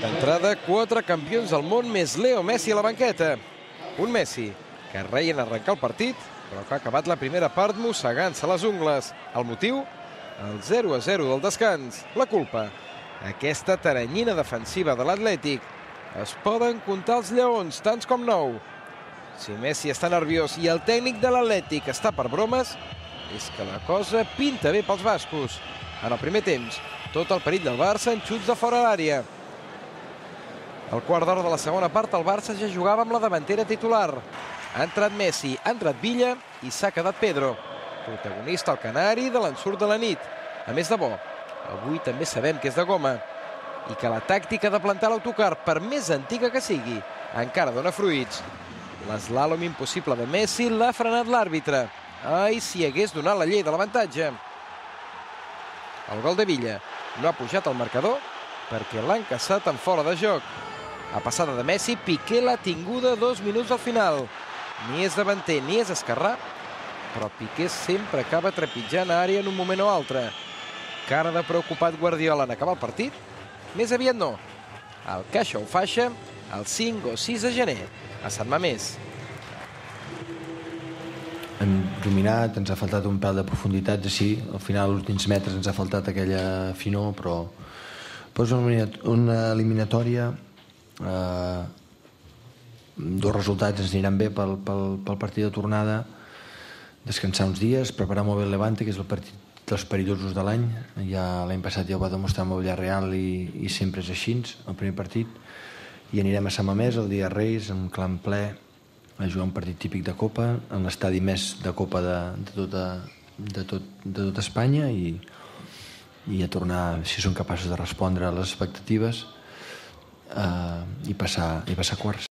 D'entrada, 4 campions del món més Leo Messi a la banqueta. Un Messi que reia en arrencar el partit, però que ha acabat la primera part mossegant-se les ungles. El motiu? El 0-0 del descans. La culpa? Aquesta taranyina defensiva de l'Atlètic. Es poden comptar els lleons, tants com 9. Si Messi està nerviós i el tècnic de l'Atlètic està per bromes, és que la cosa pinta bé pels bascos. En el primer temps, tot el perill del Barça en xuts de fora l'àrea. Al quart d'hora de la segona part, el Barça ja jugava amb la davantera titular. Ha entrat Messi, ha entrat Villa i s'ha quedat Pedro. Protagonista el canari de l'ensurt de la nit. A més de bo, avui també sabem que és de goma i que la tàctica de plantar l'autocar, per més antiga que sigui, encara dona fruits. L'eslàlom impossible de Messi l'ha frenat l'àrbitre. Ai, si hagués donat la llei de l'avantatge. El gol de Villa no ha pujat al marcador perquè l'ha encaçat en fora de joc. A passada de Messi, Piqué l'ha tinguda 2 minuts al final. Ni és davanter ni és esquerrà, però Piqué sempre acaba trepitjant àrea en un moment o altre. Cara de preocupat Guardiola en acabar el partit? Més aviat no. El caixa o faixa el 5 o 6 de gener, a Sant Mamés. Hem dominat, ens ha faltat un pèl de profunditat, sí, al final, als últims metres, ens ha faltat aquella finor, però és una eliminatòria. Dos resultats ens aniran bé pel partit de tornada, descansar uns dies, preparar molt bé el Levante, que és el partit dels perillosos de l'any. Ja l'any passat ja ho va demostrar amb el Villarreal i sempre és així, el primer partit. I anirem a Sant Mamés el dia Reis, amb clan ple, a jugar un partit típic de Copa, en l'estadi més de Copa de tot Espanya, i a tornar, si són capaços de respondre a les expectatives, i passar quarts.